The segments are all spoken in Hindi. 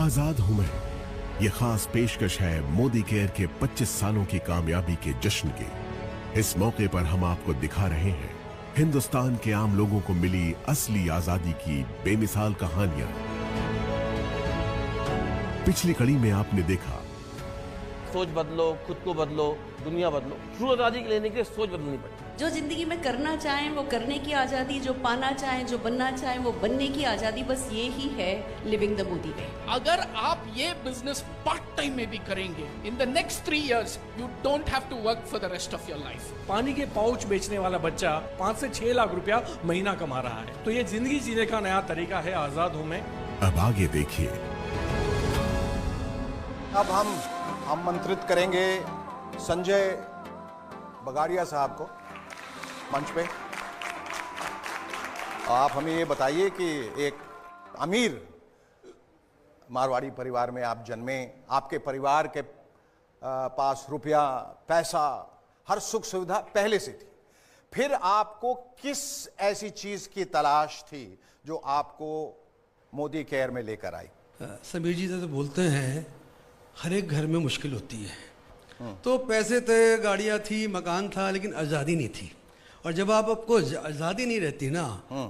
आजाद हूं मैं, ये खास पेशकश है मोदी केयर के 25 सालों की कामयाबी के जश्न की। इस मौके पर हम आपको दिखा रहे हैं हिंदुस्तान के आम लोगों को मिली असली आजादी की बेमिसाल कहानियां। पिछली कड़ी में आपने देखा सोच बदलो, खुद को बदलो, दुनिया बदलो। ट्रू आजादी लेने के लिए सोच बदलनी पड़ती है। जो जिंदगी में करना चाहें वो करने की आजादी, जो पाना चाहें, जो बनना चाहें वो बनने की आजादी, बस ये ही है लिविंग द मोदी वे। अगर आप ये बिजनेस पार्ट टाइम में भी करेंगे, in the next 3 years you don't have to work for the rest of your life. पानी के पाउच बेचने वाला बच्चा 5 से 6 लाख रुपया महीना कमा रहा है। तो ये जिंदगी जीने का नया तरीका है आजाद हूं मैं। अब आगे देखिए। अब हम आमंत्रित करेंगे संजय बगाड़िया साहब को मंच पे। आप हमें ये बताइए कि एक अमीर मारवाड़ी परिवार में आप जन्मे, आपके परिवार के पास रुपया, पैसा, हर सुख सुविधा पहले से थी। फिर आपको किस ऐसी चीज की तलाश थी जो आपको मोदी केयर में लेकर आई? समीर जी तो बोलते हैं हर एक घर में मुश्किल होती है। तो पैसे थे, गाड़ियाँ थी, मकान था, लेकिन आज़ादी नहीं थी। और जब आपको आज़ादी नहीं रहती ना,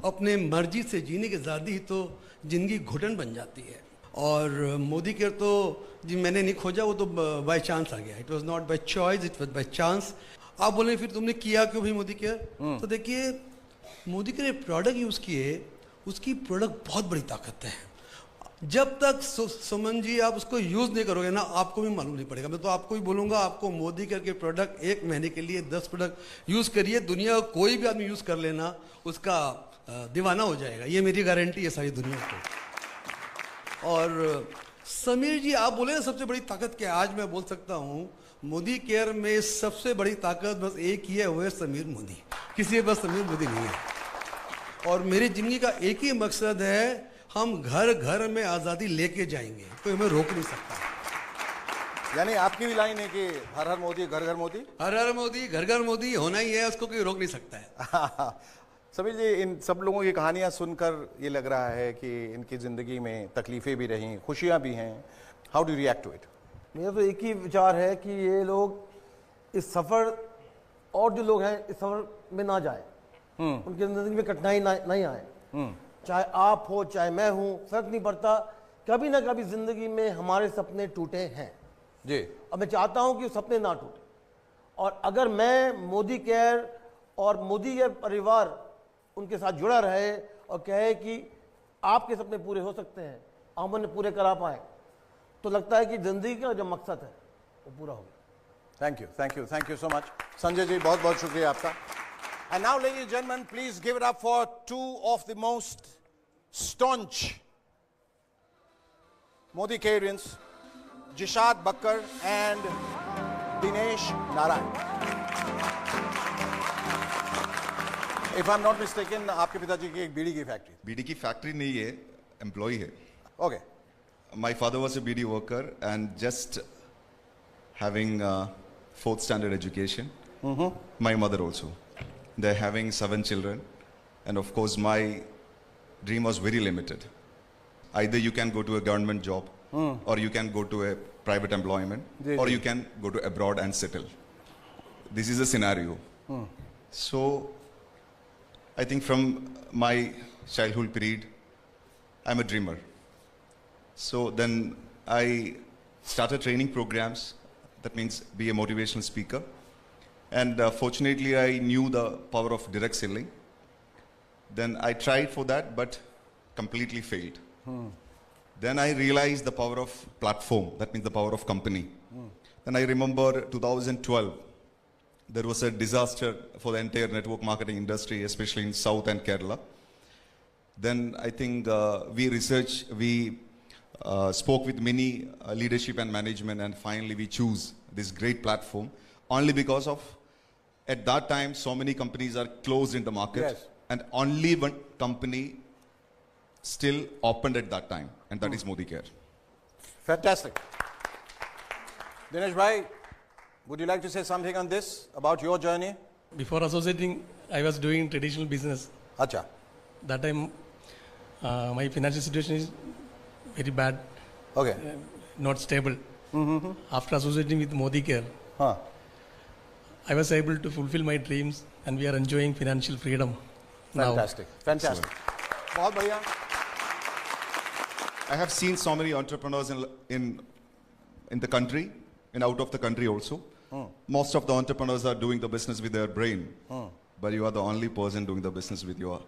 अपने मर्जी से जीने की आज़ादी, तो ज़िंदगी घुटन बन जाती है। और मोदी केयर तो जी मैंने नहीं खोजा, वो तो बाय चांस आ गया। It was not by choice, it was by chance. आप बोले फिर तुमने किया क्यों भाई मोदी केयर? तो देखिए, मोदी केयर प्रोडक्ट यूज़ किए, उसकी प्रोडक्ट बहुत बड़ी ताकत है। जब तक सुमन जी आप उसको यूज़ नहीं करोगे ना, आपको भी मालूम नहीं पड़ेगा। मैं तो आपको ही बोलूँगा, आपको मोदी केयर के प्रोडक्ट 1 महीने के लिए 10 प्रोडक्ट यूज़ करिए, दुनिया का कोई भी आदमी यूज़ कर लेना, उसका दीवाना हो जाएगा। ये मेरी गारंटी है सारी दुनिया को। और समीर जी आप बोले ना सबसे बड़ी ताकत क्या है, आज मैं बोल सकता हूँ मोदी केयर में सबसे बड़ी ताकत बस एक ही है, वो है समीर मोदी। किसी के पास समीर मोदी नहीं है। और मेरी ज़िंदगी का एक ही मकसद है, हम घर घर में आज़ादी लेके जाएंगे, कोई हमें रोक नहीं सकता। यानी आपकी भी लाइन है कि हर हर मोदी घर घर मोदी, हर हर मोदी घर घर मोदी होना ही है, उसको कोई रोक नहीं सकता है। समीर जी, इन सब लोगों की कहानियां सुनकर ये लग रहा है कि इनकी ज़िंदगी में तकलीफ़ें भी रहीं, खुशियां भी हैं। How do react to it? मेरा तो एक ही विचार है कि ये लोग इस सफ़र, और जो लोग हैं इस सफ़र में ना जाए, उनकी ज़िंदगी में कठिनाई नहीं आए। चाहे आप हो, चाहे मैं हूँ, फर्क नहीं पड़ता। कभी ना कभी ज़िंदगी में हमारे सपने टूटे हैं जी। और मैं चाहता हूँ कि सपने ना टूटे। और अगर मैं मोदी केयर और मोदी केयर परिवार उनके साथ जुड़ा रहे और कहे कि आपके सपने पूरे हो सकते हैं, हम उन्हें पूरे करा पाए, तो लगता है कि ज़िंदगी का जो मकसद है वो पूरा हो गया। Thank you, thank you, thank you so much Sanjay ji, बहुत बहुत शुक्रिया आपका। And now, ladies and gentlemen, please give it up for 2 of the most staunch Modi Careans, Jishad Bakkar and Dinesh Narayan. If I'm not mistaken, आपके पिताजी की एक बीड़ी की फैक्ट्री? बीड़ी की फैक्ट्री नहीं है, एम्प्लॉय है। Okay. My father was a BD worker and just having 4th standard education. My mother also. They're having 7 children, and of course my dream was very limited. Either you can go to a government job, or you can go to a private employment, or you can go to abroad and settle. This is a scenario. So I think from my childhood period, I'm a dreamer. So then I started training programs, that means be a motivational speaker. And fortunately, I knew the power of direct selling. Then I tried for that, but completely failed. Then I realized the power of platform, that means the power of company. Then I remember 2012, there was a disaster for the entire network marketing industry, especially in South and Kerala. Then I think we spoke with many leadership and management, and finally we choose this great platform only because of, at that time, so many companies are closed in the market. Yes. And only one company still opened at that time, and that is Modi Care. Fantastic. Dinesh bhai, would you like to say something on this, about your journey? Before associating, I was doing traditional business. Acha. That time, my financial situation is very bad. Okay. Not stable. After associating with Modi Care, हाँ. I was able to fulfill my dreams, and we are enjoying financial freedom now. Fantastic. Fantastic. बहुत बढ़िया. I have seen so many entrepreneurs in the country and out of the country also. Most of the entrepreneurs are doing the business with their brain, but you are the only person doing the business with your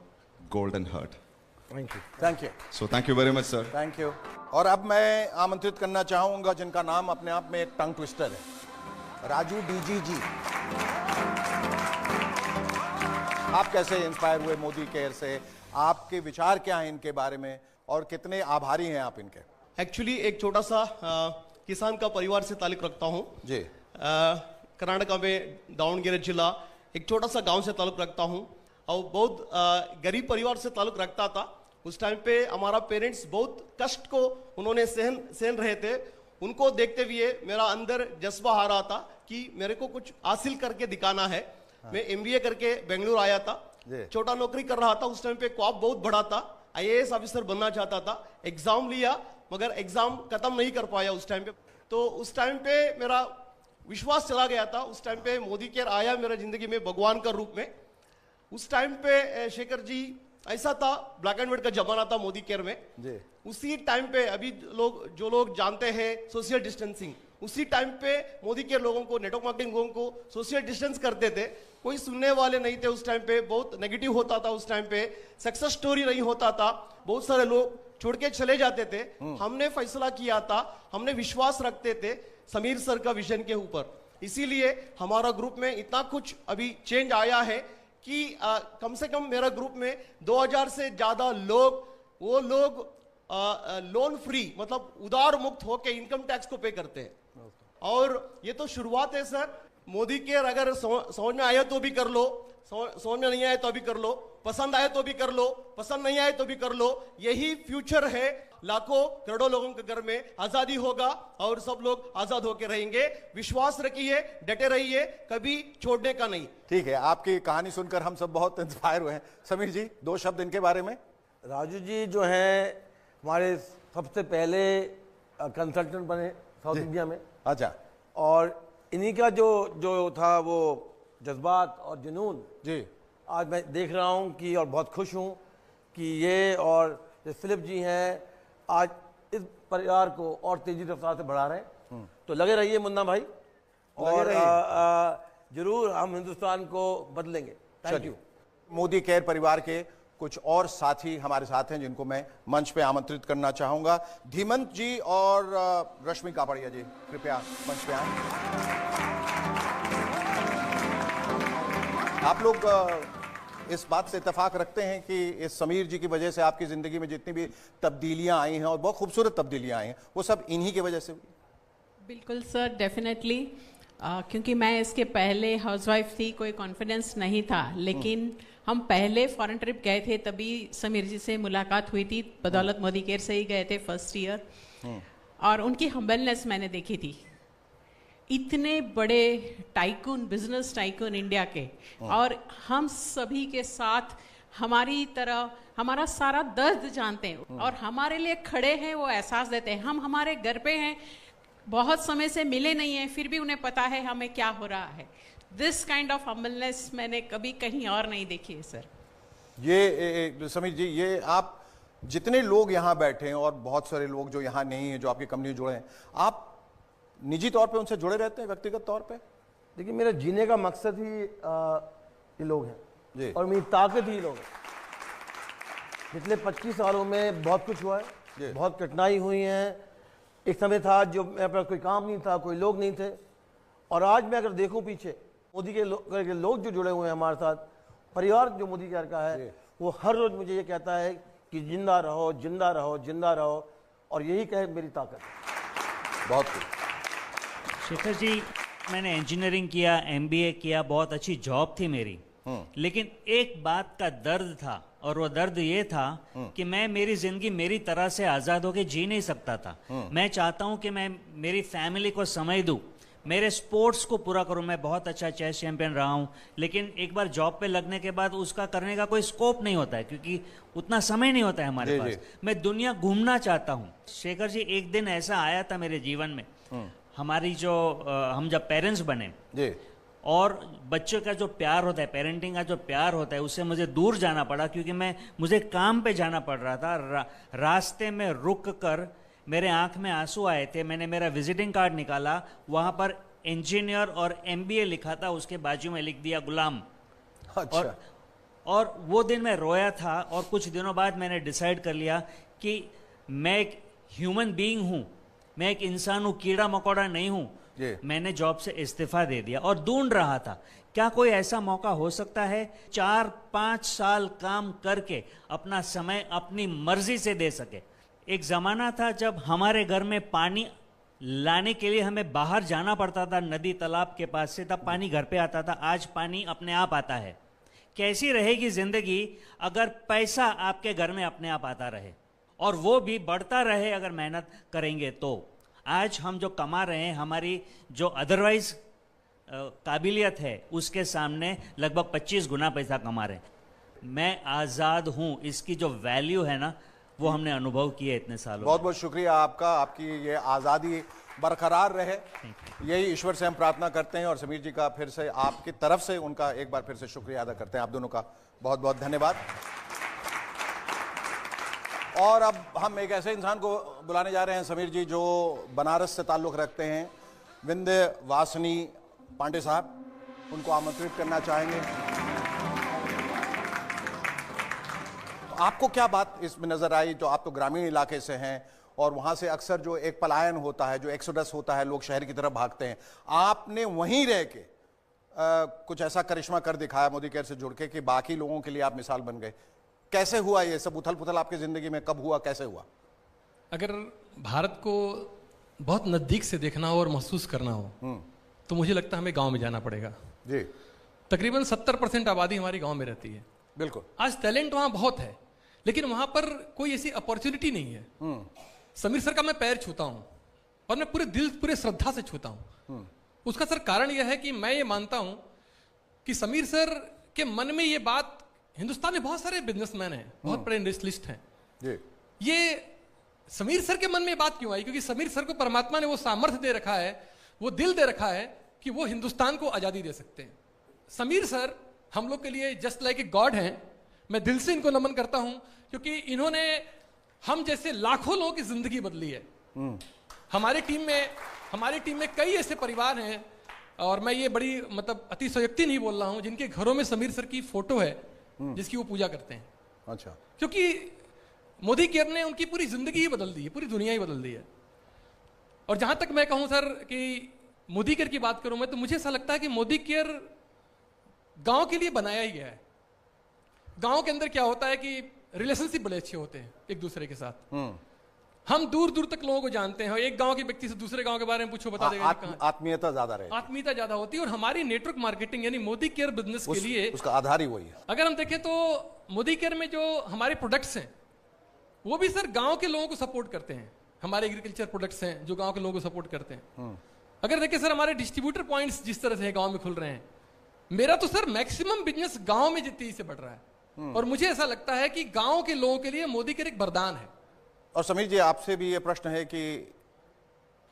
golden heart. Thank you. Thank you. So thank you very much, sir. Thank you. और अब मैं आमंत्रित करना चाहूंगा जिनका नाम अपने आप में एक टंग ट्विस्टर है, राजू डीजी जी. आप कैसे इंस्पायर हुए मोदी केयर से? आपके विचार क्या हैं इनके बारे में और कितने आभारी हैं आप इनके? एक्चुअली एक छोटा सा किसान का परिवार से ताल्लुक रखता हूँ जी. कर्नाटका में दावणगेरे जिला एक छोटा सा गांव से ताल्लुक रखता हूँ और बहुत गरीब परिवार से ताल्लुक रखता था. उस टाइम पे हमारा पेरेंट्स बहुत कष्ट को उन्होंने सहन रहे थे. उनको देखते हुए मेरा अंदर जज्बा आ रहा था कि मेरे को कुछ हासिल करके दिखाना है. मैं MBA करके बेंगलुरु आया था. छोटा नौकरी कर रहा था. उस टाइम पे ख्वाब बहुत बड़ा था, IAS ऑफिसर बनना चाहता था. एग्जाम लिया मगर एग्जाम खत्म नहीं कर पाया उस टाइम पे. तो उस टाइम पे मेरा विश्वास चला गया था. उस टाइम पे मोदी केयर आया मेरे जिंदगी में भगवान का रूप में. उस टाइम पे शेखर जी ऐसा था, ब्लैक एंड व्हाइट का जमाना था मोदी केयर में. उसी टाइम पे अभी जो लोग जानते हैं सोशल डिस्टेंसिंग, उसी टाइम पे मोदी केयर लोगों को, नेटवर्क मार्केटिंग लोगों को सोशल डिस्टेंस करते थे. कोई सुनने वाले नहीं थे उस टाइम पे. बहुत नेगेटिव होता था उस टाइम पे. सक्सेस स्टोरी नहीं होता था. बहुत सारे लोग छोड़ के चले जाते थे. हमने फैसला किया था, हमने विश्वास रखते थे समीर सर का विजन के ऊपर. इसीलिए हमारा ग्रुप में इतना कुछ अभी चेंज आया है कि कम से कम मेरा ग्रुप में 2000 से ज्यादा लोग लोन फ्री मतलब उधार मुक्त होकर इनकम टैक्स को पे करते हैं. और ये तो शुरुआत है सर. मोदी केयर अगर समझ में आया तो भी कर लो, समझ में नहीं आया तो भी कर लो, पसंद आए तो भी कर लो, पसंद नहीं आए तो भी कर लो. यही फ्यूचर है. लाखों करोड़ों लोगों के घर में आजादी होगा और सब लोग आजाद होकर रहेंगे. विश्वास रखिए, डटे रहिए, कभी छोड़ने का नहीं. ठीक है, आपकी कहानी सुनकर हम सब बहुत इंस्पायर हुए हैं. समीर जी, 2 शब्द इनके बारे में. राजू जी जो हैं हमारे सबसे पहले कंसल्टेंट बने साउथ इंडिया में. अच्छा. और इन्हीं का जो था वो जज्बात और जुनून जी आज मैं देख रहा हूँ कि, और बहुत खुश हूँ कि ये और फिलिप जी हैं आज इस परिवार को और तेजी रफ्तार से बढ़ा रहे हैं. तो लगे रहिए मुन्ना भाई, और जरूर हम हिंदुस्तान को बदलेंगे. Thank you. मोदी केयर परिवार के कुछ और साथी हमारे साथ हैं जिनको मैं मंच पे आमंत्रित करना चाहूंगा. धीमंत जी और रश्मि कापड़िया जी कृपया मंच पे आएं. आप लोग इस बात से इत्तेफाक रखते हैं कि इस समीर जी की वजह से आपकी जिंदगी में जितनी भी तब्दीलियां आई हैं और बहुत खूबसूरत तब्दीलियां आई हैं वो सब इन्हीं की वजह से हुई? बिल्कुल सर, डेफिनेटली. क्योंकि मैं इसके पहले हाउसवाइफ थी, कोई कॉन्फिडेंस नहीं था. लेकिन हम पहले फॉरेन ट्रिप गए थे तभी समीर जी से मुलाकात हुई थी. बदौलत मोदी केयर से ही गए थे फर्स्ट ईयर. और उनकी हम्बलनेस मैंने देखी थी. इतने बड़े टाइकून, बिजनेस टाइकून इंडिया के, और हम सभी के साथ हमारी तरह हमारा सारा दर्द जानते हैं और हमारे लिए खड़े हैं, वो एहसास देते हैं. हम हमारे घर पे हैं, बहुत समय से मिले नहीं हैं, फिर भी उन्हें पता है हमें क्या हो रहा है. दिस काइंड ऑफ हम्बलनेस मैंने कभी कहीं और नहीं देखी है सर. ये समीर जी, ये आप जितने लोग यहाँ बैठे हैं और बहुत सारे लोग जो यहाँ नहीं हैं, जो आपकी कंपनी जुड़े हैं, आप निजी तौर पे उनसे जुड़े रहते हैं व्यक्तिगत तौर पे? देखिए, मेरा जीने का मकसद ही ये लोग हैं और मेरी ताकत ही लोग हैं. पिछले 25 सालों में बहुत कुछ हुआ है, बहुत कठिनाई हुई हैं. एक समय था जो मेरे पास कोई काम नहीं था, कोई लोग नहीं थे, और आज मैं अगर देखूं पीछे मोदी के लोग जो जुड़े हुए हैं हमारे साथ, परिवार जो मोदी केयर का है, वो हर रोज मुझे ये कहता है कि जिंदा रहो, जिंदा रहो, जिंदा रहो, और यही कहे मेरी ताकत है. बहुत कुछ. शेखर जी, मैंने इंजीनियरिंग किया, MBA किया, बहुत अच्छी जॉब थी मेरी. लेकिन एक बात का दर्द था, और वो दर्द ये था कि मैं मेरी जिंदगी मेरी तरह से आजाद होकर जी नहीं सकता था. मैं चाहता हूं कि मैं मेरी फैमिली को समय दूं, मेरे स्पोर्ट्स को पूरा करूं। मैं बहुत अच्छा चेस चैंपियन रहा हूं, लेकिन एक बार जॉब पे लगने के बाद उसका करने का कोई स्कोप नहीं होता है, क्योंकि उतना समय नहीं होता है हमारे पास। मैं दुनिया घूमना चाहता हूं। शेखर जी, एक दिन ऐसा आया था मेरे जीवन में, हमारी जो हम जब पेरेंट्स बने और बच्चों का जो प्यार होता है, पेरेंटिंग का जो प्यार होता है, उससे मुझे दूर जाना पड़ा, क्योंकि मुझे काम पे जाना पड़ रहा था। रास्ते में रुक कर मेरे आंख में आंसू आए थे। मैंने मेरा विजिटिंग कार्ड निकाला, वहां पर इंजीनियर और एमबीए लिखा था, उसके बाजू में लिख दिया गुलाम। अच्छा। और वो दिन मैं रोया था, और कुछ दिनों बाद मैंने डिसाइड कर लिया कि मैं एक ह्यूमन बीइंग हूं, मैं एक इंसान हूं, कीड़ा मकोड़ा नहीं हूं। मैंने जॉब से इस्तीफा दे दिया और ढूंढ रहा था क्या कोई ऐसा मौका हो सकता है 4-5 साल काम करके अपना समय अपनी मर्जी से दे सके। एक जमाना था जब हमारे घर में पानी लाने के लिए हमें बाहर जाना पड़ता था, नदी तालाब के पास से, तब पानी घर पे आता था। आज पानी अपने आप आता है। कैसी रहेगी जिंदगी अगर पैसा आपके घर में अपने आप आता रहे, और वो भी बढ़ता रहे अगर मेहनत करेंगे तो। आज हम जो कमा रहे हैं, हमारी जो अदरवाइज काबिलियत है, उसके सामने लगभग 25 गुना पैसा कमा रहे हैं। मैं आज़ाद हूं, इसकी जो वैल्यू है ना, वो हमने अनुभव किया इतने सालों। बहुत बहुत शुक्रिया आपका, आपकी ये आज़ादी बरकरार रहे, यही ईश्वर से हम प्रार्थना करते हैं। और समीर जी का फिर से आपकी तरफ से उनका एक बार फिर से शुक्रिया अदा करते हैं। आप दोनों का बहुत बहुत धन्यवाद। और अब हम एक ऐसे इंसान को बुलाने जा रहे हैं समीर जी, जो बनारस से ताल्लुक़ रखते हैं, विंध्यवासिनी पांडे साहब, उनको आमंत्रित करना चाहेंगे। तो आपको क्या बात इसमें नजर आई, जो आप तो ग्रामीण इलाके से हैं और वहां से अक्सर जो एक पलायन होता है, जो एक्सोडस होता है, लोग शहर की तरफ भागते हैं, आपने वहीं रह के कुछ ऐसा करिश्मा कर दिखाया मोदी केयर से जुड़ के कि बाकी लोगों के लिए आप मिसाल बन गए। कैसे हुआ ये सब उथल पुथल आपकी जिंदगी में, कब हुआ, कैसे हुआ? अगर भारत को बहुत नजदीक से देखना हो और महसूस करना हो तो मुझे लगता है हमें गांव में जाना पड़ेगा जी। तकरीबन 70% आबादी हमारी गांव में रहती है। बिल्कुल। आज टैलेंट वहां बहुत है, लेकिन वहां पर कोई ऐसी अपॉर्चुनिटी नहीं है। समीर सर का मैं पैर छूता हूं और मैं पूरे दिल, पूरे श्रद्धा से छूता हूं। उसका सर कारण यह है कि मैं ये मानता हूं कि समीर सर के मन में ये बात, हिंदुस्तान में बहुत सारे बिजनेसमैन हैं, बहुत बड़े इंडस्ट्रियलिस्ट हैं, ये समीर सर के मन में ये बात क्यों आई? क्योंकि समीर सर को परमात्मा ने वो सामर्थ्य दे रखा है, वो दिल दे रखा है कि वो हिंदुस्तान को आजादी दे सकते हैं। समीर सर हम लोग के लिए जस्ट लाइक ए गॉड हैं। मैं दिल से इनको नमन करता हूं, क्योंकि इन्होंने हम जैसे लाखों लोगों की जिंदगी बदली है। हमारी टीम में कई ऐसे परिवार हैं, और मैं ये बड़ी मतलब अतिशयोक्ति नहीं बोल रहा हूं, जिनके घरों में समीर सर की फोटो है जिसकी वो पूजा करते हैं। अच्छा। क्योंकि मोदी केयर ने उनकी पूरी जिंदगी ही बदल दी है, पूरी दुनिया ही बदल दी है। और जहां तक मैं कहूं सर कि मोदी केयर की बात करूं मैं, तो मुझे ऐसा लगता है कि मोदी केयर गांव के लिए बनाया ही गया है। गांव के अंदर क्या होता है कि रिलेशनशिप बड़े अच्छे होते हैं एक दूसरे के साथ। हम दूर दूर तक लोगों को जानते हैं, एक गांव के व्यक्ति से दूसरे गांव के बारे में पूछो, बता देगा। आत्मीयता ज्यादा रहती है, आत्मीयता ज्यादा होती है। और हमारी नेटवर्क मार्केटिंग यानी मोदी केयर बिजनेस के लिए उसका आधार ही वही है। अगर हम देखें तो मोदी केयर में जो हमारे प्रोडक्ट्स हैं वो भी सर गांव के लोगों को सपोर्ट करते हैं। हमारे एग्रीकल्चर प्रोडक्ट्स हैं जो गांव के लोगों को सपोर्ट करते हैं। अगर देखें सर हमारे डिस्ट्रीब्यूटर पॉइंट्स जिस तरह से गांव में खुल रहे हैं, मेरा तो सर मैक्सिमम बिजनेस गांव में तेजी से बढ़ रहा है। और मुझे ऐसा लगता है कि गांव के लोगों के लिए मोदी केयर एक वरदान है। और समीर जी, आपसे भी ये प्रश्न है कि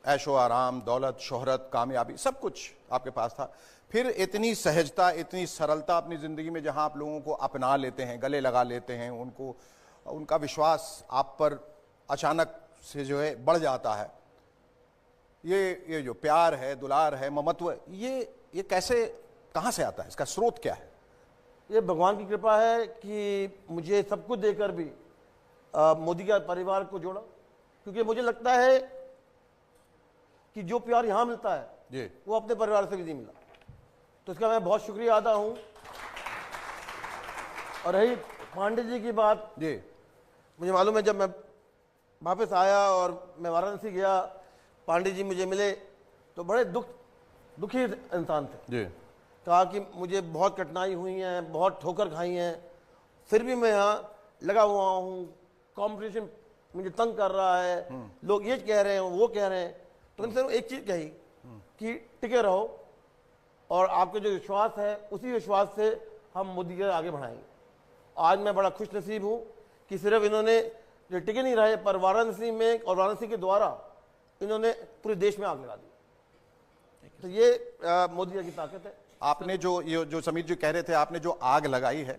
ऐशो आराम, दौलत, शोहरत, कामयाबी सब कुछ आपके पास था, फिर इतनी सहजता, इतनी सरलता अपनी जिंदगी में, जहां आप लोगों को अपना लेते हैं, गले लगा लेते हैं, उनका विश्वास आप पर अचानक से जो है बढ़ जाता है। ये जो प्यार है, दुलार है, ममत्व, ये कैसे, कहां से आता है? इसका स्रोत क्या है? ये भगवान की कृपा है कि मुझे सब कुछ देकर भी मोदी का परिवार को जोड़ा। क्योंकि मुझे लगता है कि जो प्यार यहां मिलता है वो अपने परिवार से भी नहीं मिला, तो इसका मैं बहुत शुक्रिया अदा हूं। और रही पांडे जी की बात, मुझे मालूम है जब मैं वापस आया और मैं वाराणसी गया, पांडे जी मुझे मिले तो बड़े दुखी इंसान थे। कहा कि मुझे बहुत कठिनाई हुई है, बहुत ठोकर खाई हैं, फिर भी मैं यहाँ लगा हुआ हूँ, कंपटीशन मुझे तंग कर रहा है, लोग ये कह रहे हैं, वो कह रहे हैं। तो उनसे एक चीज़ कही कि टिके रहो और आपके जो विश्वास है उसी विश्वास से हम मोदी केयर आगे बढ़ाएंगे। आज मैं बड़ा खुश नसीब हूँ कि सिर्फ इन्होंने जो टिके नहीं रहे पर वाराणसी में और वाराणसी के द्वारा इन्होंने पूरे देश में आग लगा दी। तो ये मोदी जी की ताकत है। आपने जो समीर जी कह रहे थे, आपने जो आग लगाई है,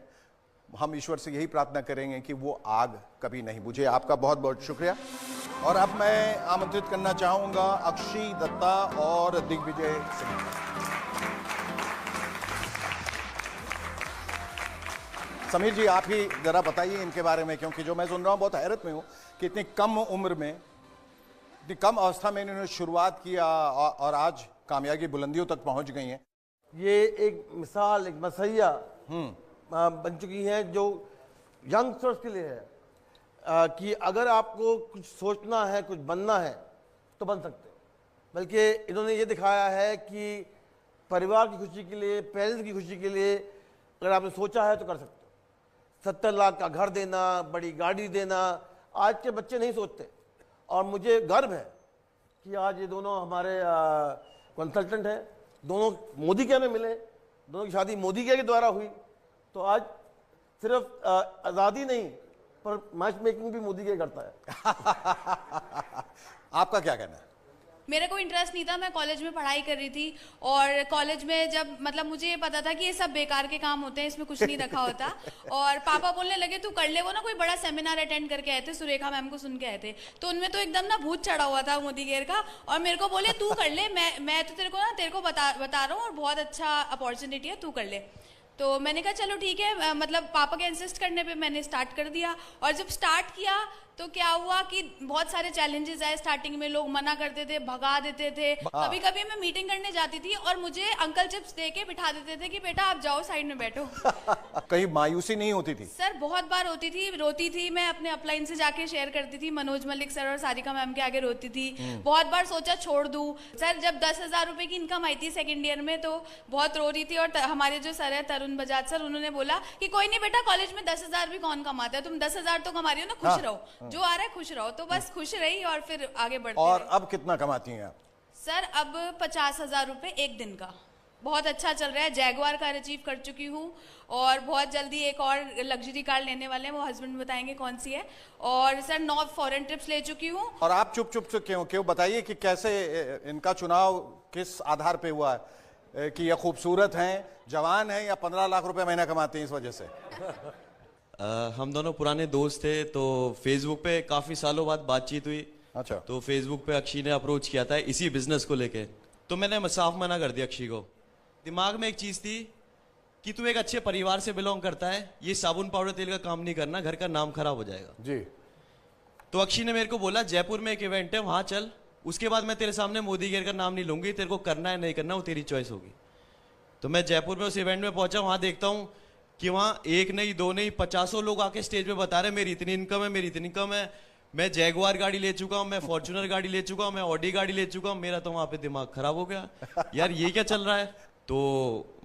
हम ईश्वर से यही प्रार्थना करेंगे कि वो आग कभी नहीं बुझे। आपका बहुत बहुत शुक्रिया। और अब मैं आमंत्रित करना चाहूंगा अक्षी दत्ता और दिग्विजय सिंह। समीर जी, आप ही जरा बताइए इनके बारे में, क्योंकि जो मैं सुन रहा हूं बहुत हैरत में हूं कि इतनी कम उम्र में, इतनी कम अवस्था में इन्होंने शुरुआत किया और आज कामयाबी बुलंदियों तक पहुंच गई हैं। ये एक मिसाल, एक मसैया बन चुकी हैं जो यंगस्टर्स के लिए है कि अगर आपको कुछ सोचना है, कुछ बनना है तो बन सकते हो। बल्कि इन्होंने ये दिखाया है कि परिवार की खुशी के लिए, पेरेंट्स की खुशी के लिए अगर आपने सोचा है तो कर सकते हो। 70 लाख का घर देना, बड़ी गाड़ी देना, आज के बच्चे नहीं सोचते। और मुझे गर्व है कि आज ये दोनों हमारे कंसल्टेंट हैं, दोनों मोदी केयर में मिले, दोनों की शादी मोदी केयर के द्वारा हुई। तो आज सिर्फ आज़ादी नहीं पर मैच मेकिंग भी मोदी केयर करता है। आपका क्या कहना है? मेरा कोई इंटरेस्ट नहीं था, मैं कॉलेज में पढ़ाई कर रही थी और कॉलेज में जब मतलब मुझे ये पता था कि ये सब बेकार के काम होते हैं, इसमें कुछ नहीं रखा होता। और पापा बोलने लगे तू कर ले। वो ना कोई बड़ा सेमिनार अटेंड करके आए थे, सुरेखा मैम को सुन के आए थे, तो उनमें तो एकदम ना भूत चढ़ा हुआ था मोदी केयर का। और मेरे को बोले तू कर ले, मैं तो तेरे को बता रहा हूँ और बहुत अच्छा अपॉर्चुनिटी है, तू कर ले। तो मैंने कहा चलो ठीक है, मतलब पापा के इंसिस्ट करने पे मैंने स्टार्ट कर दिया। और जब स्टार्ट किया तो क्या हुआ कि बहुत सारे चैलेंजेस आए। स्टार्टिंग में लोग मना करते थे, भगा देते थे। कभी कभी मैं मीटिंग करने जाती थी और मुझे अंकल चिप्स दे के बिठा देते थे कि बेटा आप जाओ साइड में बैठो। कहीं मायूसी नहीं होती थी? सर बहुत बार होती थी, रोती थी मैं, अपने अपलाइन से जाके शेयर करती थी, मनोज मलिक सर और सारिका मैम के आगे रोती थी। बहुत बार सोचा छोड़ दूं। सर जब 10,000 रुपए की इनकम आई थी सेकेंड ईयर में तो बहुत रो रही थी। और हमारे जो सर है तरुण बजाज सर, उन्होंने बोला कि कोई नहीं बेटा, कॉलेज में 10,000 भी कौन कमाता है, तुम 10,000 तो कमा रही हो ना, खुश रहो, जो आ रहा है खुश रहो। तो बस खुश रही और फिर आगे बढ़ते और रहे। अब कितना कमाती हैं आप? सर अब 50,000 रुपए एक दिन का, बहुत अच्छा चल रहा है। जैगुआर कार अचीव कर चुकी हूँ और बहुत जल्दी एक और लग्जरी कार लेने वाले हैं, वो हस्बैंड बताएंगे कौन सी है। और सर 9 फॉरेन ट्रिप्स ले चुकी हूँ। और आप चुप चुप से क्यों बताइए कि कैसे इनका चुनाव किस आधार पे हुआ है कि ये खूबसूरत हैं, जवान हैं या 15 लाख रुपए महीना कमाते हैं इस वजह से? हम दोनों पुराने दोस्त थे तो फेसबुक पे काफी सालों बाद बातचीत हुई। अच्छा। तो फेसबुक पे अक्षी ने अप्रोच किया था इसी बिजनेस को लेके, तो मैंने साफ मना कर दिया अक्षी को। दिमाग में एक चीज थी कि तू एक अच्छे परिवार से बिलोंग करता है, ये साबुन पाउडर तेल का काम नहीं करना, घर का नाम खराब हो जाएगा जी। तो अक्षी ने मेरे को बोला जयपुर में एक इवेंट है वहां चल, उसके बाद मैं तेरे सामने मोदी केयर का नाम नहीं लूंगी, तेरे को करना है नहीं करना वो तेरी चॉइस होगी। तो मैं जयपुर में उस इवेंट में पहुंचा, वहां देखता हूं कि वहां एक नहीं दो नहीं 50 लोग आके स्टेज पे बता रहे मेरी इतनी इनकम है, मेरी इतनी इनकम है, मैं जैगुआर गाड़ी ले चुका हूं, मैं फॉर्च्यूनर गाड़ी ले चुका हूं, मैं ऑडी गाड़ी ले चुका हूं। मेरा तो वहां पे दिमाग खराब हो गया, यार ये क्या चल रहा है। तो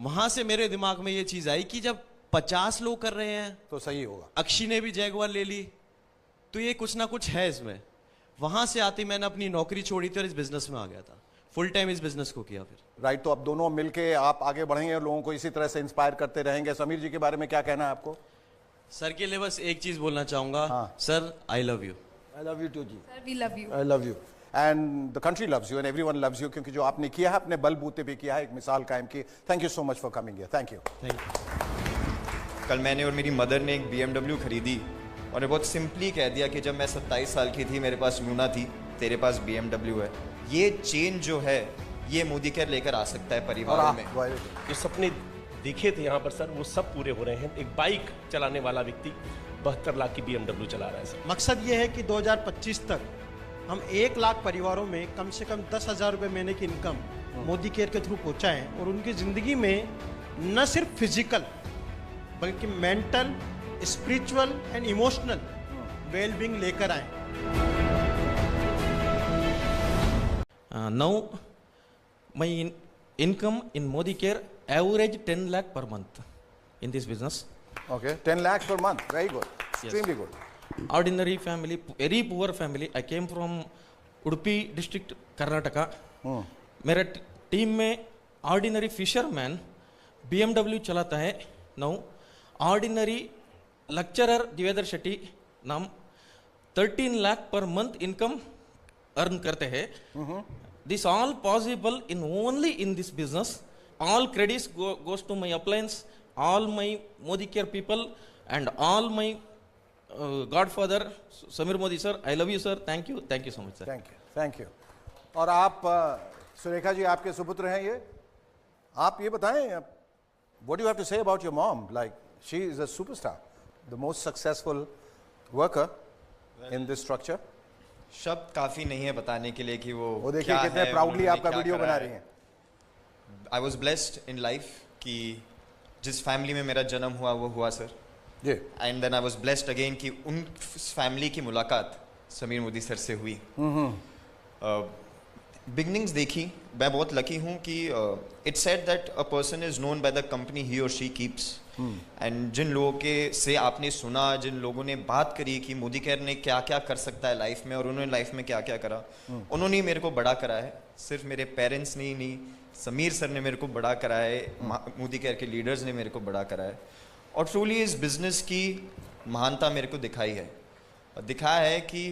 वहां से मेरे दिमाग में ये चीज आई कि जब 50 लोग कर रहे हैं तो सही होगा। अक्षी ने भी जैगुआर ले ली तो ये कुछ ना कुछ है इसमें। वहां से आती मैंने अपनी नौकरी छोड़ी थी और इस बिजनेस में आ गया था, फुल टाइम इस बिजनेस को किया फिर। राइट। तो अब दोनों मिलके आप आगे बढ़ेंगे और लोगों को इसी तरह से इंस्पायर करते रहेंगे। समीर जी के बारे में क्या कहना है आपको? सर के लिए बस एक चीज बोलना चाहूंगा। Sir I love you. I love you too जी। Sir we love you. I love you and the country loves you and everyone loves you, क्योंकि जो आपने किया है अपने बलबूते पे किया है, एक मिसाल कायम की। Thank you so much for coming here. Thank you. Thank you. कल मैंने और मेरी मदर ने एक BMW खरीदी और ने बहुत सिंपली कह दिया कि जब मैं 27 साल की थी मेरे पास लूना थी, तेरे पास BMW है। ये चेंज जो है ये मोदी केयर लेकर आ सकता है परिवार में। जो सपने देखे थे यहाँ पर सर वो सब पूरे हो रहे हैं। एक बाइक चलाने वाला व्यक्ति 72 लाख की BMW चला रहा है सर। मकसद ये है कि 2025 तक हम 1 लाख परिवारों में कम से कम 10,000 रुपये महीने की इनकम मोदी केयर के थ्रू पहुँचाएं और उनकी ज़िंदगी में न सिर्फ फिजिकल बल्कि mental, spiritual and emotional wellbeing लेकर आए। Now my income in Modi Care average 10 lakh per month in this business. Okay, 10 lakhs per month. Very good. Extremely good. Ordinary family, very poor family. I came from Udupi district, Karnataka. मेरा टीम में ऑर्डिनरी फिशरमैन BMW चलाता है। Now ordinary lecturer Devendar Shetty नाम 13 लाख पर मंथ इनकम अर्न करते हैं। This all possible in only in this business. All credits goes to my appliance, all my Modi care people and all my godfather Sameer Modi sir. I love you sir, thank you so much sir. Thank you. और आप सुरेखा जी आपके सुपुत्र हैं ये, आप ये बताएं, what do you have to say about your mom? Like she is a superstar, the most successful worker in this structure. शब्द काफी नहीं है बताने के लिए कि वो देखिए कितने प्राउडली आपका वीडियो बना रही हैं। I was blessed in life कि जिस फैमिली में मेरा जन्म हुआ वो हुआ sir. And then I was blessed again कि उन फैमिली की मुलाकात समीर मोदी सर से हुई। बिगनिंग्स देखी, मैं बहुत लकी हूँ कि it's said that a person is known by the company he और शी कीप्स। एंड जिन लोगों के से आपने सुना, जिन लोगों ने बात करी कि मोदी केयर ने क्या क्या कर सकता है लाइफ में और उन्होंने लाइफ में क्या क्या करा, उन्होंने मेरे को बड़ा करा है। सिर्फ मेरे पेरेंट्स ने ही नहीं, समीर सर ने मेरे को बड़ा करा है, मोदी केयर के लीडर्स ने मेरे को बड़ा करा है। और ट्रूली इस बिजनेस की महानता मेरे को दिखाई है, और दिखाया है कि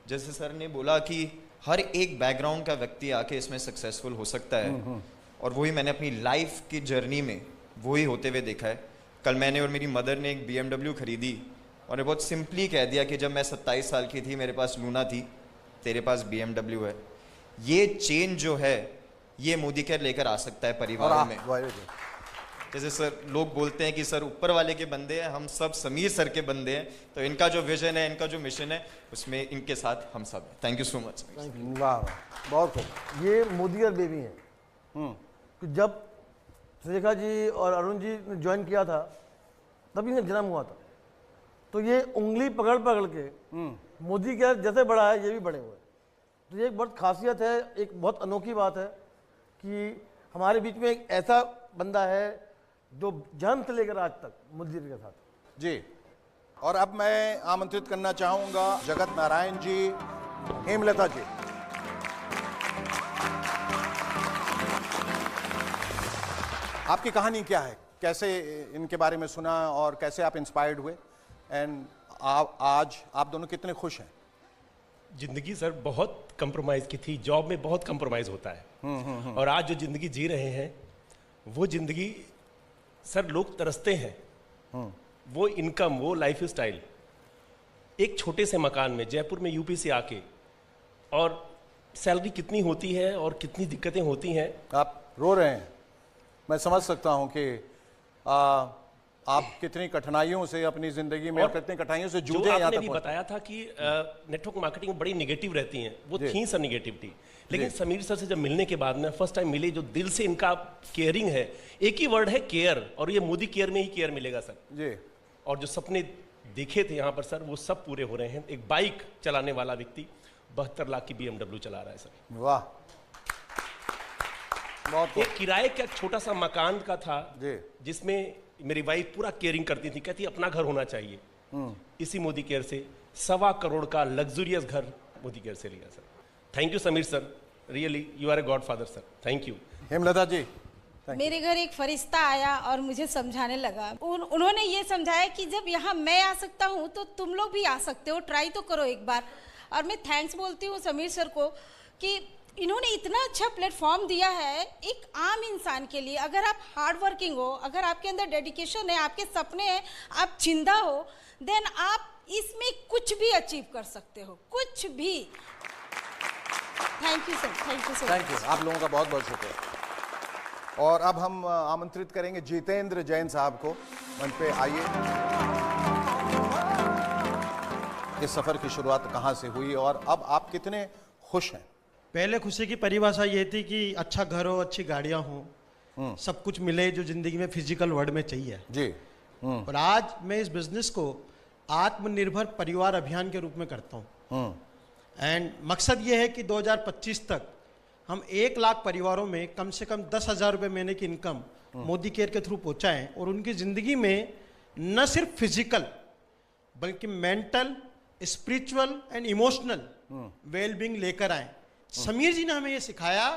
जैसे सर ने बोला कि हर एक बैकग्राउंड का व्यक्ति आके इसमें सक्सेसफुल हो सकता है। और वही मैंने अपनी लाइफ की जर्नी में वही होते हुए देखा है। कल मैंने और मेरी मदर ने एक BMW खरीदी और बहुत सिंपली कह दिया कि जब मैं 27 साल की थी मेरे पास लूना थी, तेरे पास BMW है। ये चेंज जो है ये मोदी केयर लेकर आ सकता है परिवारों में। जैसे सर लोग बोलते हैं कि सर ऊपर वाले के बंदे हैं, हम सब समीर सर के बंदे हैं, तो इनका जो विजन है, इनका जो मिशन है, उसमें इनके साथ हम सब हैं। Thank you so much. वाह, बहुत खूब। ये मोदी केयर बेबी हैं। कि जब सुरेखा जी और अरुण जी ने ज्वाइन किया था तभी इनका जन्म हुआ था, तो ये उंगली पकड़ पकड़ के मोदी केयर जैसे बड़ा है ये भी बड़े हुए। तो ये एक बहुत खासियत है, एक बहुत अनोखी बात है कि हमारे बीच में एक ऐसा बंदा है जो जन्म से लेकर आज तक मोदी के साथ। जी, और अब मैं आमंत्रित करना चाहूंगा जगत नारायण जी, हेमलता जी। आपकी कहानी क्या है, कैसे इनके बारे में सुना और कैसे आप इंस्पायर्ड हुए, एंड आज आप दोनों कितने खुश हैं? जिंदगी सर बहुत कंप्रोमाइज की थी, जॉब में बहुत कंप्रोमाइज होता है। और आज जो जिंदगी जी रहे हैं वो जिंदगी सर लोग तरसते हैं। वो इनकम, वो लाइफ स्टाइल, एक छोटे से मकान में जयपुर में यूपी से आके, और सैलरी कितनी होती है और कितनी दिक्कतें होती हैं। आप रो रहे हैं, मैं समझ सकता हूं कि आप कितनी कठिनाइयों से अपनी जिंदगी में और कितनी कठिनाइयों से जूझे। आपने भी बताया था कि नेटवर्क मार्केटिंग बड़ी निगेटिव रहती हैं, वो थी सर निगेटिविटी, लेकिन समीर सर से जब मिलने के बाद में फर्स्ट टाइम मिले, जो दिल से इनका केयरिंग है, एक ही वर्ड है केयर, और ये मोदी केयर में ही केयर मिलेगा सर जी। और जो सपने देखे थे यहाँ पर सर वो सब पूरे हो रहे हैं। एक बाइक चलाने वाला व्यक्ति 72 लाख की BMW चला रहा है सर। वाह, बहुत। एक किराए का छोटा सा मकान का था जिसमें मेरी वाइफ पूरा केयरिंग करती थी, कहती अपना घर होना चाहिए। इसी मोदी केयर से 1.25 करोड़ का लग्जूरियस घर मोदी केयर से लिया sir. Thank you Sameer sir, really you are a godfather sir, thank you. Hemlata ji. मेरे घर एक फरिश्ता आया और मुझे समझाने लगा। उन्होंने ये समझाया कि जब यहाँ मैं आ सकता हूँ तो तुम लोग भी आ सकते हो, ट्राई तो करो एक बार। और मैं थैंक्स बोलती हूँ समीर सर को कि इन्होंने इतना अच्छा प्लेटफॉर्म दिया है एक आम इंसान के लिए। अगर आप हार्ड वर्किंग हो, अगर आपके अंदर डेडिकेशन है, आपके सपने हैं, आप जिंदा हो, देन आप इसमें कुछ भी अचीव कर सकते हो, कुछ भी। Thank you sir, thank you sir. Thank you, आप लोगों का बहुत बहुत शुक्रिया। और अब हम आमंत्रित करेंगे जितेंद्र जैन साहब को, मंच पे आइए। इस सफर की शुरुआत कहाँ से हुई और अब आप कितने खुश हैं? पहले खुशी की परिभाषा ये थी कि अच्छा घर हो, अच्छी गाड़ियां हो, सब कुछ मिले जो जिंदगी में फिजिकल वर्ल्ड में चाहिए जी। और आज मैं इस बिजनेस को आत्मनिर्भर परिवार अभियान के रूप में करता हूँ। एंड मकसद ये है कि 2025 तक हम 1 लाख परिवारों में कम से कम 10,000 रुपये महीने की इनकम मोदी केयर के थ्रू पहुँचाएं और उनकी ज़िंदगी में न सिर्फ फिजिकल बल्कि mental, spiritual and emotional wellbeing लेकर आए। समीर जी ने हमें ये सिखाया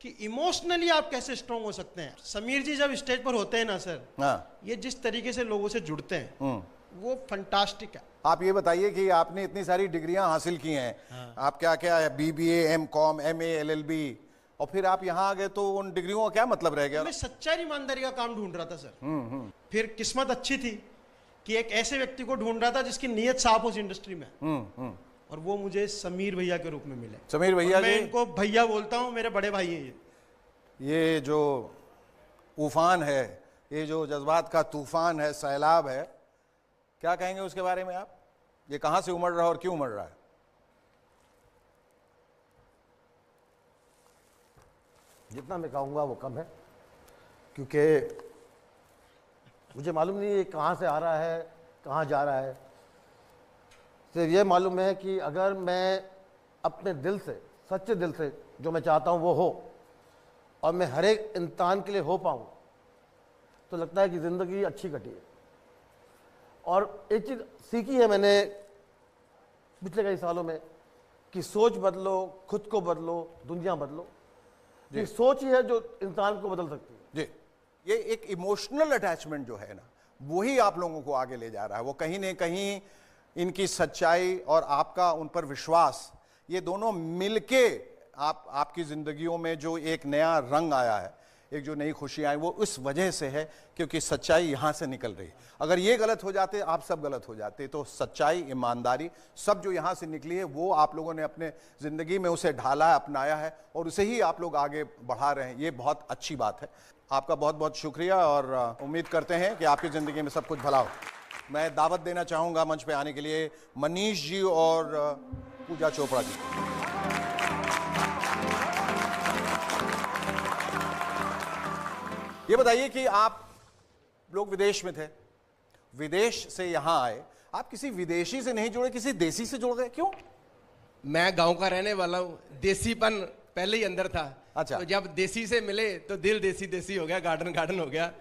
कि इमोशनली आप कैसे स्ट्रांग हो सकते हैं। समीर जी जब स्टेज पर होते हैं ना सर, हाँ। ये जिस तरीके से लोगों से जुड़ते हैं वो फंटास्टिक है। आप ये बताइए कि आपने इतनी सारी डिग्रियां हासिल की हैं, आप क्या क्या है, BBA, M.Com, MA, LLB, और फिर आप यहाँ आ गए, तो उन डिग्रियों का क्या मतलब रह गया? मैं सच्चाई ईमानदारी का काम ढूंढ रहा था सर। फिर किस्मत अच्छी थी कि एक ऐसे व्यक्ति को ढूंढ रहा था जिसकी नीयत साफ हो उस इंडस्ट्री में, और वो मुझे समीर भैया के रूप में मिले। समीर भैया मैं इनको भैया बोलता हूँ, मेरे बड़े भाई हैं ये जो उफान है, ये जो जज्बात का तूफान है, सैलाब है, क्या कहेंगे उसके बारे में आप? ये कहां से उमड़ रहा है और क्यों उमड़ रहा है? जितना मैं कहूँगा वो कम है, क्योंकि मुझे मालूम नहीं ये कहाँ से आ रहा है, कहाँ जा रहा है। सिर्फ ये मालूम है कि अगर मैं अपने दिल से, सच्चे दिल से जो मैं चाहता हूँ वो हो, और मैं हर एक इंसान के लिए हो पाऊँ, तो लगता है कि ज़िंदगी अच्छी कटी है। और एक चीज़ सीखी है मैंने पिछले कई सालों में कि सोच बदलो, खुद को बदलो, दुनिया बदलो। ये सोच ही है जो इंसान को बदल सकती है। जी, ये एक इमोशनल अटैचमेंट जो है ना, वही आप लोगों को आगे ले जा रहा है। वो कहीं न कहीं इनकी सच्चाई और आपका उन पर विश्वास, ये दोनों मिलके आपकी जिंदगियों में जो एक नया रंग आया है, एक जो नई खुशी आई, वो उस वजह से है क्योंकि सच्चाई यहाँ से निकल रही है। अगर ये गलत हो जाते, आप सब गलत हो जाते, तो सच्चाई, ईमानदारी सब जो यहाँ से निकली है, वो आप लोगों ने अपने ज़िंदगी में उसे ढाला है, अपनाया है, और उसे ही आप लोग आगे बढ़ा रहे हैं। ये बहुत अच्छी बात है। आपका बहुत बहुत शुक्रिया, और उम्मीद करते हैं कि आपकी ज़िंदगी में सब कुछ भला हो। मैं दावत देना चाहूँगा मंच पे आने के लिए मनीष जी और पूजा चोपड़ा जी। ये बताइए कि आप लोग विदेश में थे, विदेश से यहां आए, आप किसी विदेशी से नहीं जुड़े, किसी देसी से जुड़ गए, क्यों? मैं गांव का रहने वाला हूं, देसीपन पहले ही अंदर था। अच्छा। तो जब देसी से मिले तो दिल देसी देसी हो गया, गार्डन गार्डन हो गया।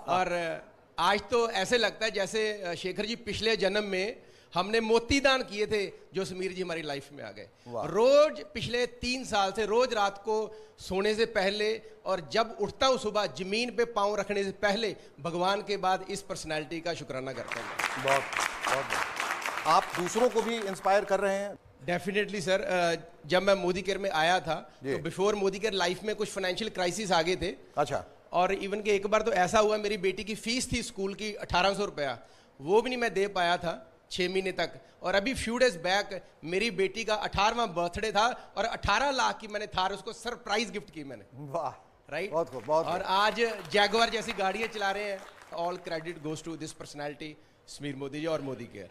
और आज तो ऐसे लगता है जैसे शेखर जी पिछले जन्म में हमने मोती दान किए थे, जो समीर जी हमारी लाइफ में आ गए। रोज पिछले 3 साल से रोज रात को सोने से पहले और जब उठता हूँ सुबह, जमीन पे पांव रखने से पहले भगवान के बाद इस पर्सनालिटी का शुक्राना करता हूँ। बहुत आप दूसरों को भी इंस्पायर कर रहे हैं? Definitely sir. जब मैं मोदी केयर में आया था तो बिफोर मोदी केयर लाइफ में कुछ फाइनेंशियल क्राइसिस आ गए थे। अच्छा। और इवन के एक बार तो ऐसा हुआ, मेरी बेटी की फीस थी स्कूल की 1800 रुपया, वो भी नहीं मैं दे पाया था 6 महीने तक। और अभी फ्यू डेज बैक मेरी बेटी का 18वां बर्थडे था और 18 लाख की मैंने थार उसको सरप्राइज गिफ्ट की मैंने। वाह, राइट। बहुत खूब, बहुत। और आज जैगुआर जैसी गाड़ियां चला रहे हैं। All credit goes to this personality Sameer Modi ji और Modi care.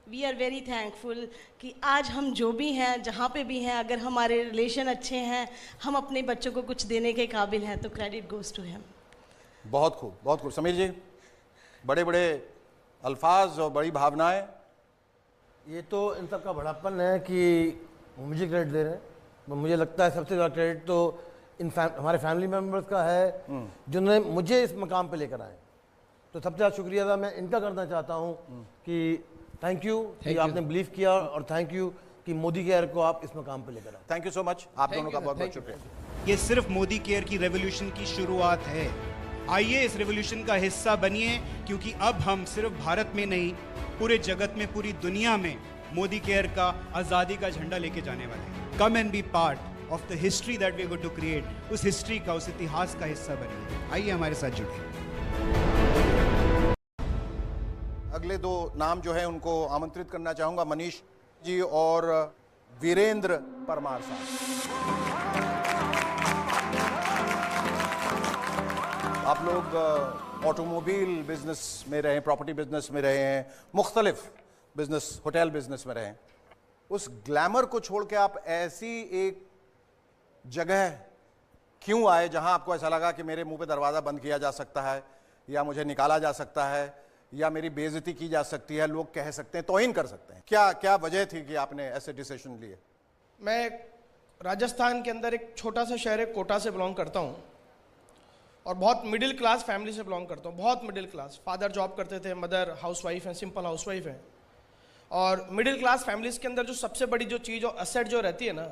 We are very thankful कि आज हम जो भी हैं, जहाँ पे भी हैं, अगर हमारे रिलेशन अच्छे हैं, हम अपने बच्चों को कुछ देने के काबिल हैं, तो क्रेडिट गोज टू हिम। बहुत खूब, बहुत खूब। समीर जी, बड़े बड़े अल्फाज और बड़ी भावनाएं। ये तो इन सब का बड़ापन है कि मुझे क्रेडिट दे रहे हैं। मुझे लगता है सबसे ज़्यादा क्रेडिट तो हमारे फैमिली मेम्बर्स का है, जिन्होंने मुझे इस मकाम पे लेकर आए। तो सबसे ज़्यादा शुक्रिया अदा मैं इनका करना चाहता हूँ कि थैंक यू कि आपने बिलीव किया, और थैंक यू कि मोदी केयर को आप इस मकाम पे लेकर आए। थैंक यू सो मच, आप दोनों का बहुत बहुत शुक्रिया। ये सिर्फ मोदी केयर की रेवोल्यूशन की शुरुआत है। आइए इस रेवोल्यूशन का हिस्सा बनिए, क्योंकि अब हम सिर्फ भारत में नहीं, पूरे जगत में, पूरी दुनिया में मोदी केयर का आज़ादी का झंडा लेके जाने वाले हैं। Come and be part of the history that we are going to create. उस हिस्ट्री का, उस इतिहास का हिस्सा बनिए। आइए हमारे साथ जुड़िए। अगले 2 नाम जो है उनको आमंत्रित करना चाहूंगा, मनीष जी और वीरेंद्र परमार साहब। आप लोग ऑटोमोबाइल बिजनेस में रहे, प्रॉपर्टी बिजनेस में रहे हैं, मुख्तलिफ बिजनेस, होटल बिजनेस में रहे हैं। उस ग्लैमर को छोड़ के आप ऐसी एक जगह क्यों आए जहां आपको ऐसा लगा कि मेरे मुंह पे दरवाज़ा बंद किया जा सकता है, या मुझे निकाला जा सकता है, या मेरी बेइज्जती की जा सकती है, लोग कह सकते हैं, तौहीन कर सकते हैं? क्या क्या वजह थी कि आपने ऐसे डिसीजन लिए? मैं राजस्थान के अंदर एक छोटा सा शहर है, कोटा से बिलोंग करता हूँ, और बहुत मिडिल क्लास फैमिली से बिलोंग करता हूँ। बहुत मिडिल क्लास। फादर जॉब करते थे, मदर हाउसवाइफ हैं, सिंपल हाउसवाइफ हैं। और मिडिल क्लास फैमिलीज़ के अंदर जो सबसे बड़ी जो चीज़ और असेट जो रहती है ना,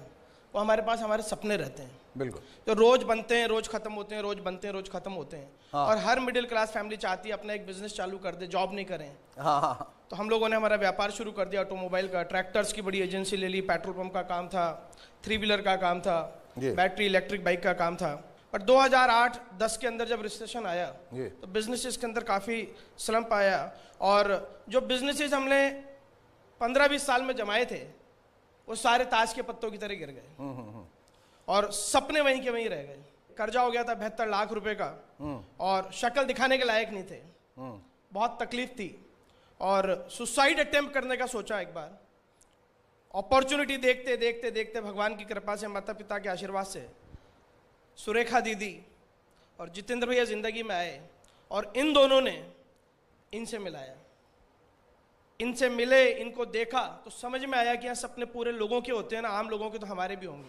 वो हमारे पास हमारे सपने रहते हैं बिल्कुल, जो रोज बनते हैं, रोज खत्म होते हैं, रोज बनते हैं, रोज खत्म होते हैं। हाँ। और हर मिडिल क्लास फैमिली चाहती है अपना एक बिजनेस चालू कर दे, जॉब नहीं करें। हाँ हाँ हाँ। तो हम लोगों ने हमारा व्यापार शुरू कर दिया ऑटोमोबाइल का, ट्रैक्टर्स की बड़ी एजेंसी ले ली, पेट्रोल पंप का काम था, 3 व्हीलर का काम था, बैटरी इलेक्ट्रिक बाइक का काम था। पर 2008-10 के अंदर जब रिसेशन आया तो बिजनेसेस के अंदर काफ़ी स्लम्प आया, और जो बिजनेसेस हमने 15-20 साल में जमाए थे वो सारे ताश के पत्तों की तरह गिर गए और सपने वहीं के वहीं रह गए। कर्जा हो गया था 72 लाख रुपए का और शक्ल दिखाने के लायक नहीं थे, बहुत तकलीफ थी और सुसाइड अटेम्प्ट करने का सोचा एक बार। अपॉर्चुनिटी देखते देखते देखते भगवान की कृपा से, माता पिता के आशीर्वाद से सुरेखा दीदी और जितेंद्र भैया जिंदगी में आए और इन दोनों ने इनसे मिलाया, इनसे मिले, इनको देखा तो समझ में आया कि यहाँ सपने पूरे लोगों के होते हैं ना, आम लोगों के तो हमारे भी होंगे,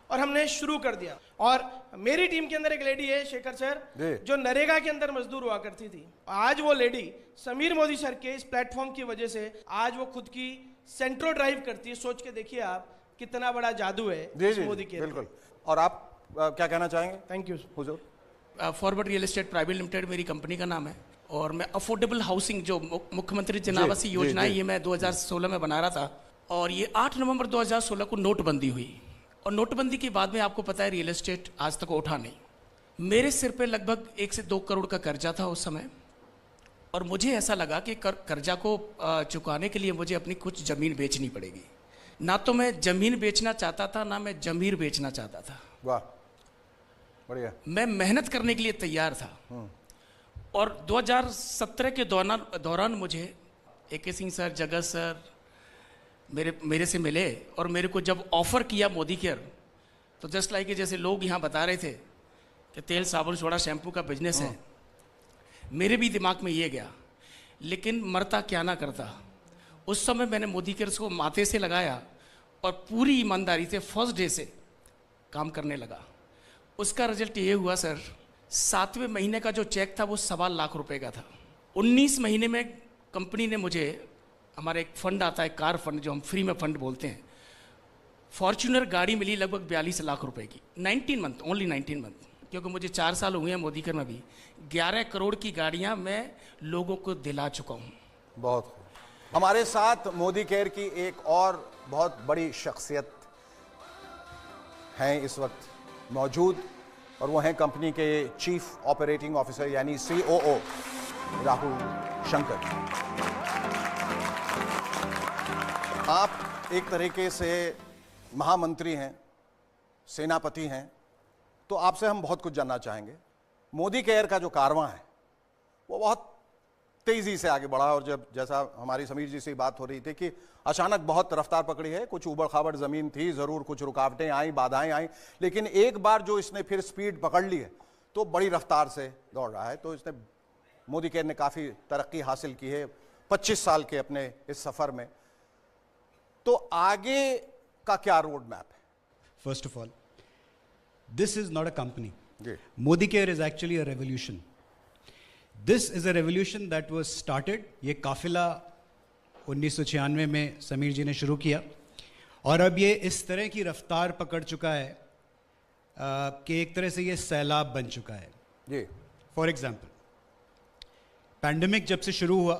और हमने शुरू कर दिया। और मेरी टीम के अंदर एक लेडी है शेखर सर, जो नरेगा के अंदर मजदूर हुआ करती थी, आज वो लेडी समीर मोदी सर के इस प्लेटफॉर्म की वजह से आज वो खुद की सेंट्रो ड्राइव करती है। सोच के देखिए आप कितना बड़ा जादू है इस मोदी के। बिल्कुल। और आप क्या कहना चाहेंगे? Thank you Hazur. Forward real estate private limited मेरी कंपनी का नाम है और मैं अफोर्डेबल हाउसिंग जो मुख्यमंत्री जन आवास योजना है ये मैं 2016 में बना रहा था, और ये 8 नवंबर 2016 को नोटबंदी हुई, और नोटबंदी के बाद में आपको पता है रियल एस्टेट आज तक उठा नहीं। मेरे सिर पे लगभग 1 से 2 करोड़ का कर्जा था उस समय, और मुझे ऐसा लगा कि कर्जा को चुकाने के लिए मुझे अपनी कुछ ज़मीन बेचनी पड़ेगी। ना तो मैं ज़मीन बेचना चाहता था, ना मैं ज़मीर बेचना चाहता था। वाह, बढ़िया। मैं मेहनत करने के लिए तैयार था। और 2017 के दौरान मुझे AK सिंह सर, जगत सर मेरे से मिले और मेरे को जब ऑफर किया मोदी केयर, तो जस्ट लाइक जैसे लोग यहाँ बता रहे थे कि तेल साबुन सोडा शैम्पू का बिजनेस है, मेरे भी दिमाग में ये गया, लेकिन मरता क्या ना करता। उस समय मैंने मोदी केयर को माथे से लगाया और पूरी ईमानदारी से फर्स्ट डे से काम करने लगा। उसका रिजल्ट ये हुआ सर, 7वें महीने का जो चेक था वो 1.25 लाख रुपए का था। 19 महीने में कंपनी ने मुझे, हमारा एक फंड आता है कार फंड जो हम फ्री में फंड बोलते हैं, फॉर्च्यूनर गाड़ी मिली लगभग 42 लाख रुपए की। 19 मंथ, ओनली 19 मंथ, क्योंकि मुझे 4 साल हुए हैं मोदी केयर में भी। 11 करोड़ की गाड़ियां मैं लोगों को दिला चुका हूं। बहुत। हमारे साथ मोदी केयर की एक और बहुत बड़ी शख्सियत हैं इस वक्त मौजूद, और वो हैं कंपनी के चीफ ऑपरेटिंग ऑफिसर यानी COO राहुल शंकर। आप एक तरीके से महामंत्री हैं, सेनापति हैं, तो आपसे हम बहुत कुछ जानना चाहेंगे। मोदी केयर का जो कारवां है वो बहुत तेजी से आगे बढ़ा, और जब जैसा हमारी समीर जी से बात हो रही थी कि अचानक बहुत रफ्तार पकड़ी है, कुछ उबड़ खाबड़ जमीन थी, जरूर कुछ रुकावटें आई, बाधाएं आई, लेकिन एक बार जो इसने फिर स्पीड पकड़ ली है तो बड़ी रफ्तार से दौड़ रहा है। तो इसने, मोदी केयर ने काफी तरक्की हासिल की है 25 साल के अपने इस सफर में। तो आगे का क्या रोड मैप है? First of all, this is not a company. Modi Care is actually a revolution. This is a revolution that was started. ये काफिला 1996 में समीर जी ने शुरू किया, और अब ये इस तरह की रफ्तार पकड़ चुका है कि एक तरह से ये सैलाब बन चुका है. जी. फॉर एग्जाम्पल, पैंडेमिक जब से शुरू हुआ,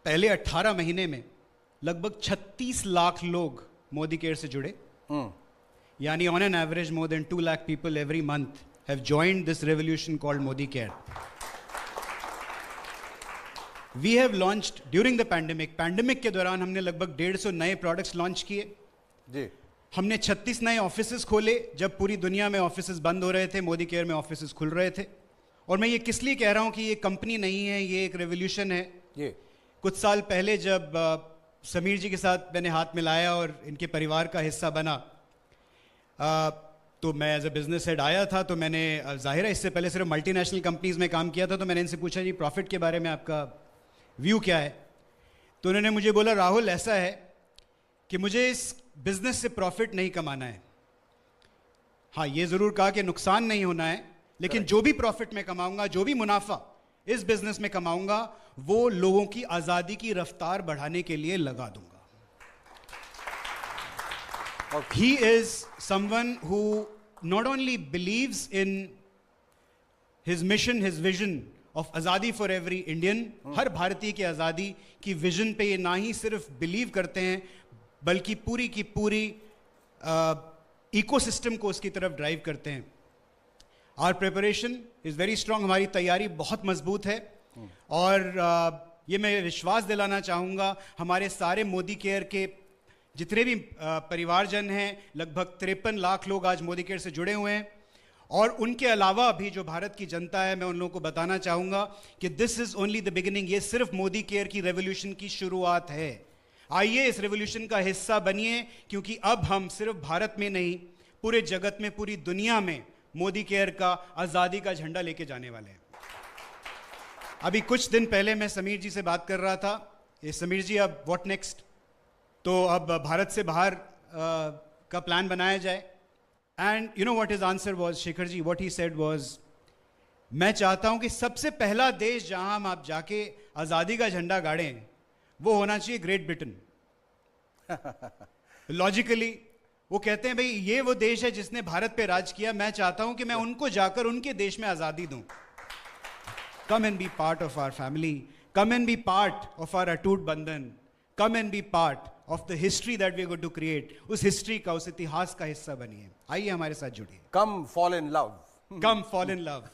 पहले 18 महीने में लगभग 36 लाख लोग मोदी केयर से जुड़े. Yani on an average more than 2 lakh people every month have joined this revolution called Modi Care. We have launched during the pandemic के दौरान हमने लगभग 150 नए प्रोडक्ट्स लॉन्च किए. जी. हमने 36 नए ऑफिसेस खोले जब पूरी दुनिया में ऑफिसेस बंद हो रहे थे, मोदी केयर में ऑफिसेस खुल रहे थे. और मैं ये किस लिए कह रहा हूँ कि ये कंपनी नहीं है, ये एक रेवोल्यूशन है. ये कुछ साल पहले जब समीर जी के साथ मैंने हाथ मिलाया और इनके परिवार का हिस्सा बना, तो मैं एज ए बिजनेस हेड आया था, तो मैंने जाहिर है इससे पहले सिर्फ मल्टीनेशनल कंपनीज में काम किया था, तो मैंने इनसे पूछा जी प्रॉफिट के बारे में आपका व्यू क्या है. तो उन्होंने मुझे बोला राहुल ऐसा है कि मुझे इस बिजनेस से प्रॉफिट नहीं कमाना है. हाँ, ये ज़रूर कहा कि नुकसान नहीं होना है, लेकिन जो भी प्रॉफिट मैं कमाऊंगा, जो भी मुनाफा इस बिजनेस में कमाऊंगा, वो लोगों की आज़ादी की रफ्तार बढ़ाने के लिए लगा दूंगा. He is someone who not only believes in his mission, his vision of आज़ादी for every Indian, हर भारतीय की आज़ादी की विजन पे ये ना ही सिर्फ बिलीव करते हैं बल्कि पूरी की पूरी इकोसिस्टम को उसकी तरफ ड्राइव करते हैं. Our preparation is very strong. हमारी तैयारी बहुत मजबूत है और ये मैं विश्वास दिलाना चाहूँगा हमारे सारे मोदी केयर के जितने भी परिवारजन हैं, लगभग 53 लाख लोग आज मोदी केयर से जुड़े हुए हैं और उनके अलावा भी जो भारत की जनता है, मैं उन लोगों को बताना चाहूँगा कि this is only the beginning. ये सिर्फ मोदी केयर की रेवोल्यूशन की शुरुआत है. आइए इस रेवोल्यूशन का हिस्सा बनिए क्योंकि अब हम सिर्फ भारत में नहीं, पूरे जगत में, पूरी दुनिया में मोदी केयर का आज़ादी का झंडा लेके जाने वाले हैं. अभी कुछ दिन पहले मैं समीर जी से बात कर रहा था. ये समीर जी, अब व्हाट नेक्स्ट? तो अब भारत से बाहर का प्लान बनाया जाए. And you know what his answer was, Shekhar ji, what he said was, मैं चाहता हूं कि सबसे पहला देश जहां हम आप जाके आज़ादी का झंडा गाड़ें वो होना चाहिए ग्रेट ब्रिटेन. लॉजिकली वो कहते हैं भाई ये वो देश है जिसने भारत पे राज किया, मैं चाहता हूं कि मैं उनको जाकर उनके देश में आज़ादी दूं. Come and be part of our family. Come and be part of our अटूट बंधन. Come and be part of the history that we are going to create. उस हिस्ट्री का, उस इतिहास का हिस्सा बनिए. आइए हमारे साथ जुड़िए. Come fall in love. Come fall in love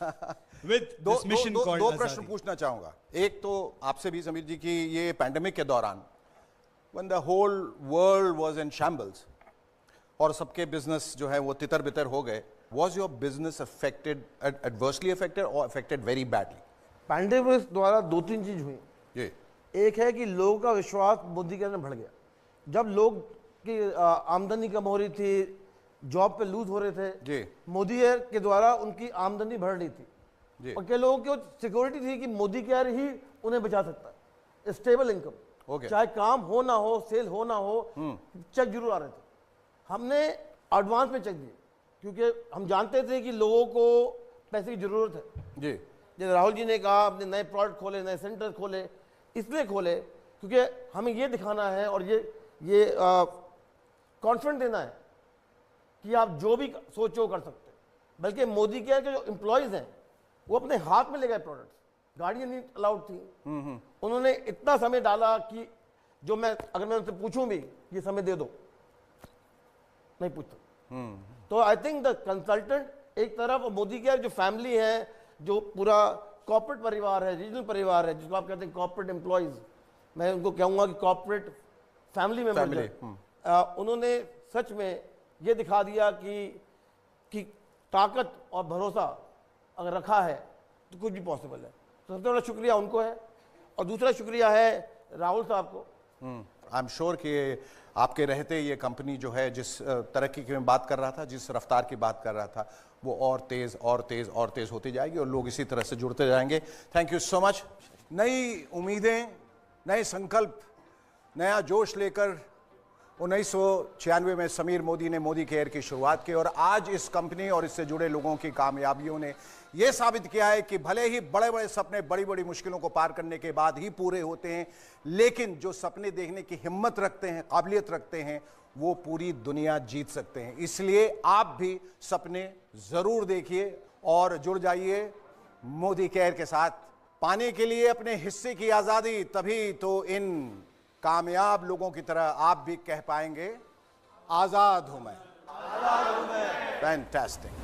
with this mission called दो आज़ादी. प्रश्न पूछना चाहूंगा. एक तो आपसे भी समीर जी की ये पैंडेमिक के दौरान when the whole world was in shambles और सबके बिजनेस जो है वो तितर बितर हो गए, was your business affected, adversely affected or affected very badly? Pandemic द्वारा 2-3 चीज हुई. जी. एक है कि लोगों का विश्वास मोदी के अंदर बढ़ गया. जब लोग की आमदनी कम हो रही थी, जॉब पे लूज हो रहे थे, जी, मोदी केयर के द्वारा उनकी आमदनी बढ़ रही थी जी. और कई लोगों की सिक्योरिटी थी कि मोदी केयर ही उन्हें बचा सकता है. स्टेबल इनकम, चाहे काम हो ना हो, सेल हो ना हो, चेक जरूर आ रहे थे. हमने एडवांस में चेक दिए क्योंकि हम जानते थे कि लोगों को पैसे की जरूरत है. जी. जैसे राहुल जी ने कहा, अपने नए प्रोडक्ट खोले, नए सेंटर खोले, इसलिए खोले क्योंकि हमें ये दिखाना है और ये कॉन्फिडेंस देना है कि आप जो भी सोचो कर सकते हैं. बल्कि मोदी केयर के जो एम्प्लॉयज़ हैं वो अपने हाथ में ले गए प्रोडक्ट्स. गाड़ियाँ नहीं अलाउड थी. उन्होंने इतना समय डाला कि जो अगर मैं उनसे पूछूं भी ये समय दे दो, नहीं पूछता. तो आई थिंक द कंसल्टेंट एक तरफ, मोदी केयर जो फैमिली है, जो पूरा कॉर्पोरेट परिवार है, रीजनल परिवार है, जिसको आप कहते हैं कॉर्पोरेट एम्प्लॉयज, मैं उनको कहूँगा कि कॉर्पोरेट फैमिली मेंबर, उन्होंने सच में ये दिखा दिया कि ताकत और भरोसा अगर रखा है तो कुछ भी पॉसिबल है. तो सबसे बड़ा शुक्रिया उनको है और दूसरा शुक्रिया है राहुल साहब को. आई एम श्योर कि आपके रहते ये कंपनी जो है जिस तरक्की की मैं बात कर रहा था, जिस रफ्तार की बात कर रहा था, वो और तेज़ और तेज़ और तेज़ होती जाएगी और लोग इसी तरह से जुड़ते जाएंगे. Thank you so much. नई उम्मीदें, नए संकल्प, नया जोश लेकर 1996 में समीर मोदी ने मोदी केयर की शुरुआत की और आज इस कंपनी और इससे जुड़े लोगों की कामयाबियों ने यह साबित किया है कि भले ही बड़े बड़े सपने बड़ी बड़ी मुश्किलों को पार करने के बाद ही पूरे होते हैं, लेकिन जो सपने देखने की हिम्मत रखते हैं, काबिलियत रखते हैं, वो पूरी दुनिया जीत सकते हैं. इसलिए आप भी सपने जरूर देखिए और जुड़ जाइए मोदी केयर के साथ. पाने के लिए अपने हिस्से की आज़ादी, तभी तो इन कामयाब लोगों की तरह आप भी कह पाएंगे, आज़ाद हूं मैं. फैंटास्टिक.